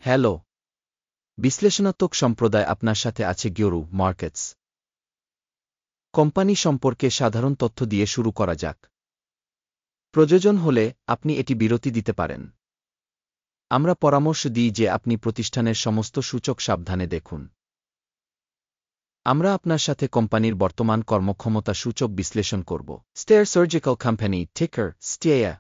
Hello, বিশ্লেষণাত্মক সম্প্রদায় আপনার সাথে আছে গিওরু মার্কেটস কোম্পানি সম্পর্কে সাধারণ তথ্য দিয়ে শুরু করা যাক। প্রয়োজন হলে আপনি এটি বিরতি দিতে পারেন। আমরা পরামর্শ দিই যে আপনি প্রতিষ্ঠানের সমস্ত সূচক সাবধানে দেখুন। আমরা আপনার সাথে কোম্পানির বর্তমান কর্মক্ষমতা সূচক বিশ্লেষণ করব। স্টেয়ার সার্জিক্যাল কোম্পানি টিকার স্টেয়া।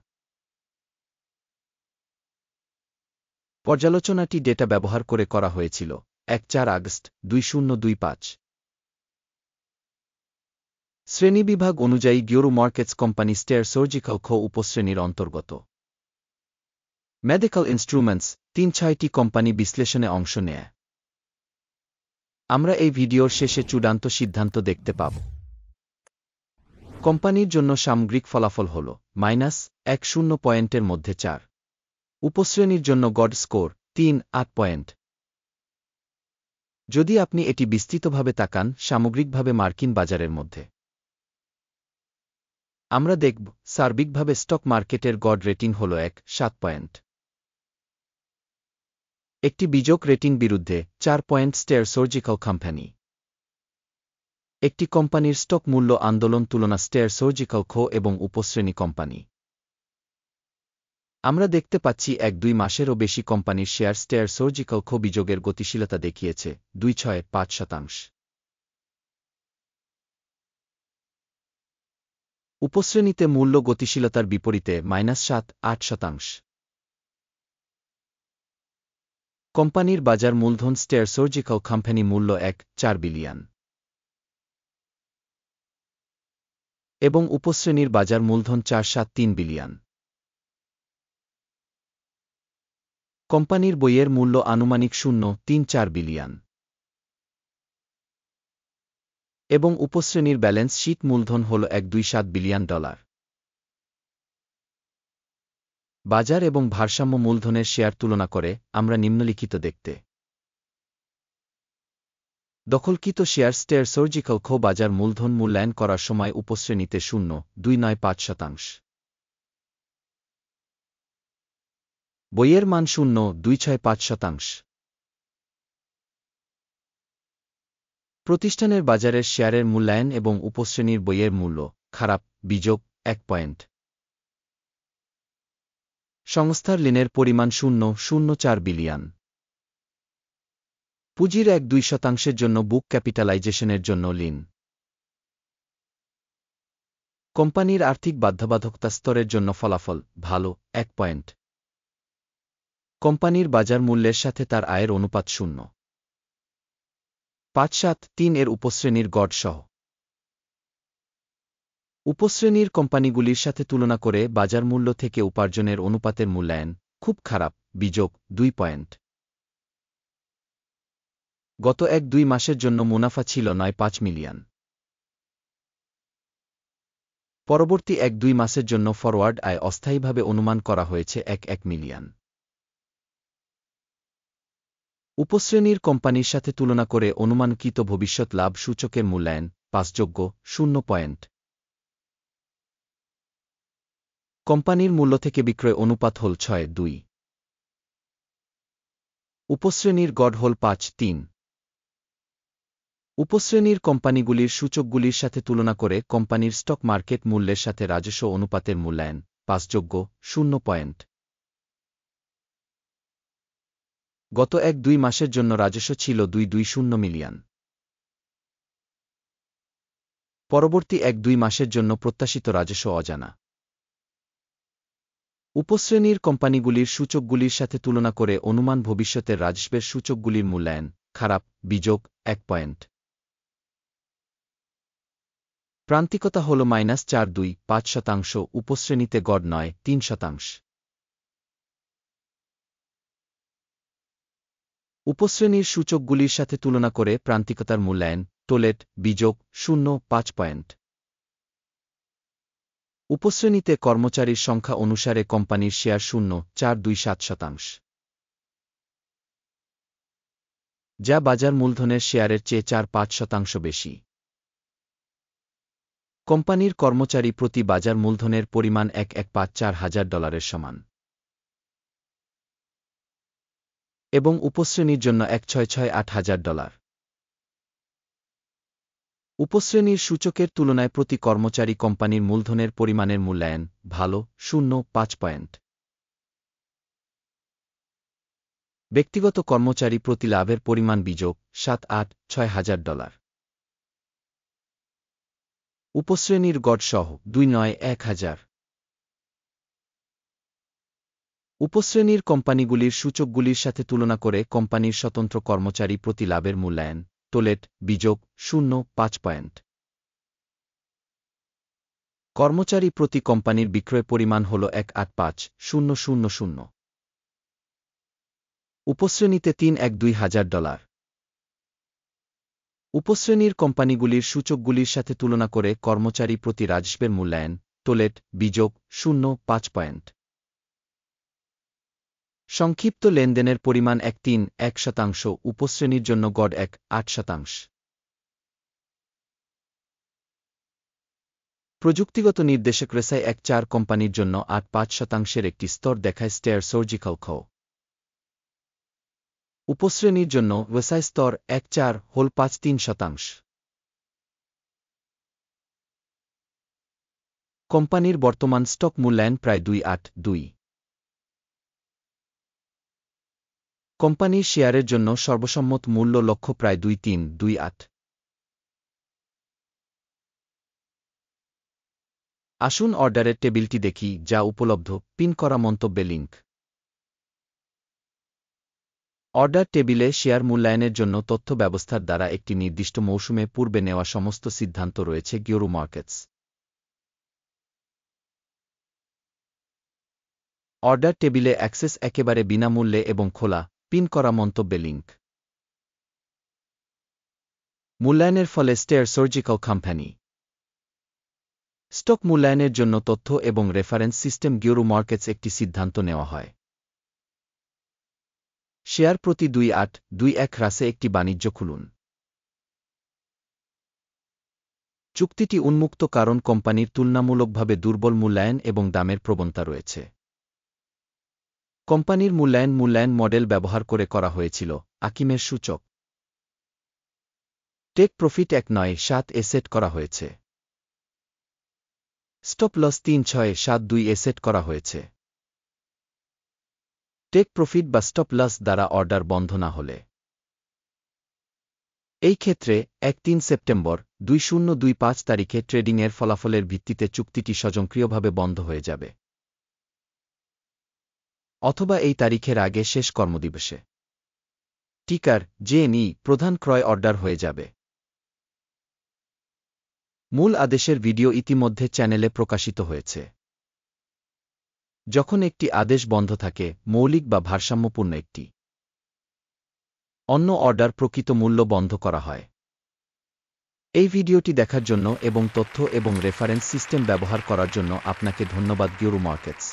পর্যালোচনাটি ডেটা ব্যবহার করে করা হয়েছিল ১-৪ আগস্ট ২০২৫। শ্রেণীবিভাগ অনুযায়ী গিওরু মার্কেটস কোম্পানি স্টেয়ার সার্জিক্যাল খো উপশ্রেণীর অন্তর্গত। মেডিকেল ইনস্ট্রুমেন্টস ৩-৬টি কোম্পানি বিশ্লেষণে অংশ নেয়। আমরা এই ভিডিওর শেষে চূড়ান্ত সিদ্ধান্ত দেখতে পাব। কোম্পানির জন্য সামগ্রিক ফলাফল হল -১০ পয়েন্টের মধ্যে ৪। উপশ্রেণীর জন্য গড স্কোর ৩-৮ পয়েন্ট। যদি আপনি এটি বিস্তৃতভাবে তাকান সামগ্রিকভাবে মার্কিন বাজারের মধ্যে, আমরা দেখব সার্বিকভাবে স্টক মার্কেটের গড রেটিং হল ১-৭ পয়েন্ট। একটি বিযোগ রেটিং বিরুদ্ধে ৪ পয়েন্ট স্টেয়ার সার্জিক্যাল কোম্পানি। একটি কোম্পানির স্টক মূল্য আন্দোলন তুলনা স্টেয়ার সার্জিক্যাল খো এবং উপশ্রেণী কোম্পানি। আমরা দেখতে পাচ্ছি ১-২ মাসেরও বেশি কোম্পানির শেয়ার স্টেয়ার সার্জিক্যাল খো বিযোগের গতিশীলতা দেখিয়েছে ২.৫%। উপশ্রেণীতে মূল্য গতিশীলতার বিপরীতে -৭-৮%। কোম্পানির বাজার মূলধন স্টেয়ার সার্জিক্যাল কোম্পানি মূল্য ১.৪ বিলিয়ন এবং উপশ্রেণীর বাজার মূলধন ৪.৭৩ বিলিয়ন। কোম্পানির বইয়ের মূল্য আনুমানিক 0.৩৪ বিলিয়ন এবং উপশ্রেণীর ব্যালেন্স শীট মূলধন হল $1.27 বিলিয়ন। বাজার এবং ভারসাম্য মূলধনের শেয়ার তুলনা করে আমরা নিম্নলিখিত দেখতে দখলকৃত শেয়ার স্টেয়ার সার্জিক্যাল খো বাজার মূলধন মূল্যায়ন করার সময় উপশ্রেণীতে 0.২৯৫%। বইয়ের মান 0.২৬৫%। প্রতিষ্ঠানের বাজারের শেয়ারের মূল্যায়ন এবং উপশ্রেণীর বইয়ের মূল্য খারাপ বিযোগ ১ পয়েন্ট। সংস্থার ঋণের পরিমাণ 0.০৪ বিলিয়ন। পুঁজির ১-২% জন্য বুক ক্যাপিটালাইজেশনের জন্য ঋণ। কোম্পানির আর্থিক বাধ্যবাধকতা স্তরের জন্য ফলাফল ভালো ১ পয়েন্ট। কোম্পানির বাজার মূল্যের সাথে তার আয়ের অনুপাত 0.৫৭৩ এর উপশ্রেণীর গড় সহ। উপশ্রেণীর কোম্পানিগুলির সাথে তুলনা করে বাজার মূল্য থেকে উপার্জনের অনুপাতের মূল্যায়ন খুব খারাপ বিযোগ ২ পয়েন্ট। গত ১-২ মাসের জন্য মুনাফা ছিল ৯.৫ মিলিয়ন। পরবর্তী ১-২ মাসের জন্য ফরওয়ার্ড আয় অস্থায়ীভাবে অনুমান করা হয়েছে ১ মিলিয়ন। উপশ্রেণীর কোম্পানির সাথে তুলনা করে অনুমানকৃত ভবিষ্যৎ লাভ সূচকের মূল্যায়ন পাসযোগ্য ০ পয়েন্ট। কোম্পানির মূল্য থেকে বিক্রয় অনুপাত হল ৬-২। উপশ্রেণীর গড় হল ৫-৩। উপশ্রেণীর কোম্পানিগুলির সূচকগুলির সাথে তুলনা করে কোম্পানির স্টক মার্কেট মূল্যের সাথে রাজস্ব অনুপাতের মূল্যায়ন পাসযোগ্য ০ পয়েন্ট। গত ১-২ মাসের জন্য রাজস্ব ছিল ২.২০ মিলিয়ন। পরবর্তী ১-২ মাসের জন্য প্রত্যাশিত রাজস্ব অজানা। উপশ্রেণীর কোম্পানিগুলির সূচকগুলির সাথে তুলনা করে অনুমান ভবিষ্যতের রাজস্বের সূচকগুলির মূল্যায়ন খারাপ বিযোগ ১ পয়েন্ট। প্রান্তিকতা হল -৪.২৫%। উপশ্রেণীতে গড় ৯.৩%। উপশ্রেণীর সূচকগুলির সাথে তুলনা করে প্রান্তিকতার মূল্যায়ন টোলেট বিযোগ 0.৫ পয়েন্ট। উপশ্রেণীতে কর্মচারীর সংখ্যা অনুসারে কোম্পানির শেয়ার 0.৪২৭%, যা বাজার মূলধনের শেয়ারের চেয়ে ৪-৫% বেশি। কোম্পানির কর্মচারী প্রতি বাজার মূলধনের পরিমাণ $১,১৫,৪০০০ সমান। এবং উপশ্রেণীর জন্য $1,668,000। উপশ্রেণীর সূচকের তুলনায় প্রতি কর্মচারী কোম্পানির মূলধনের পরিমাণের মূল্যায়ন ভালো 0.5 পয়েন্ট। ব্যক্তিগত কর্মচারী প্রতি লাভের পরিমাণ বিযোগ $7,806,000। উপশ্রেণীর গড় সহ 2,9,1,000। উপশ্রেণীর কোম্পানিগুলির সূচকগুলির সাথে তুলনা করে কোম্পানির স্বতন্ত্র কর্মচারী প্রতি লাভের মূল্যায়ন টোলেট বিযোগ 0.5 পয়েন্ট। কর্মচারী প্রতি কোম্পানির বিক্রয় পরিমাণ হল $1,85,000। উপশ্রেণীতে $3,102,000। উপশ্রেণীর কোম্পানিগুলির সূচকগুলির সাথে তুলনা করে কর্মচারী প্রতি রাজস্বের মূল্যায়ন টোলেট বিযোগ 0.5 পয়েন্ট। সংক্ষিপ্ত লেনদেনের পরিমাণ 1.3% উপশ্রেণীর জন্য গড় 1.8%। প্রযুক্তিগত নির্দেশক রেসাই 1.4 কোম্পানির জন্য 8.5% একটি স্তর দেখায় স্টেয়ার সার্জিক্যাল খ। উপশ্রেণীর জন্য ওয়েসাই স্তর 1.4.53%। কোম্পানির বর্তমান স্টক মূল্যায়ন প্রায় 2.82। কোম্পানির শেয়ারের জন্য সর্বসম্মত মূল্য লক্ষ্য প্রায় 2.328। আসুন অর্ডারের টেবিলটি দেখি যা উপলব্ধ পিন করা মন্তব্যে লিঙ্ক। অর্ডার টেবিলে শেয়ার মূল্যায়নের জন্য তথ্য ব্যবস্থার দ্বারা একটি নির্দিষ্ট মৌসুমে পূর্বে নেওয়া সমস্ত সিদ্ধান্ত রয়েছে গিওরু মার্কেটস। অর্ডার টেবিলে অ্যাক্সেস একেবারে বিনামূল্যে এবং খোলা পিন করা মন্তব্যে লিঙ্ক। মূল্যায়নের ফলে স্টেয়ার সার্জিক্যাল কোম্পানি স্টক মূল্যায়নের জন্য তথ্য এবং রেফারেন্স সিস্টেম গিওরু মার্কেটস একটি সিদ্ধান্ত নেওয়া হয়। শেয়ার প্রতি 2.821 হ্রাসে একটি বাণিজ্য খুলুন। চুক্তিটি উন্মুক্ত কারণ কোম্পানির তুলনামূলকভাবে দুর্বল মূল্যায়ন এবং দামের প্রবণতা রয়েছে। কোম্পানির মূল্যায়ন মডেল ব্যবহার করে করা হয়েছিল আকিমের সূচক। টেক প্রফিট 1.97 এ সেট করা হয়েছে। স্টপ লস 3.672 এ সেট করা হয়েছে। টেক প্রফিট বা স্টপ লস দ্বারা অর্ডার বন্ধ না হলে। এই ক্ষেত্রে 1-3 সেপ্টেম্বর 2025 তারিখে ট্রেডিংয়ের ফলাফলের ভিত্তিতে চুক্তিটি স্বয়ংক্রিয়ভাবে বন্ধ হয়ে যাবে, অথবা এই তারিখের আগে শেষ কর্মদিবসে টিকার জেএনই প্রধান ক্রয় অর্ডার হয়ে যাবে। মূল আদেশের ভিডিও ইতিমধ্যে চ্যানেলে প্রকাশিত হয়েছে। যখন একটি আদেশ বন্ধ থাকে, মৌলিক বা ভারসাম্যপূর্ণ একটি অন্য অর্ডার প্রকৃত মূল্য বন্ধ করা হয়। এই ভিডিওটি দেখার জন্য এবং তথ্য এবং রেফারেন্স সিস্টেম ব্যবহার করার জন্য আপনাকে ধন্যবাদ গিওরু মার্কেটস।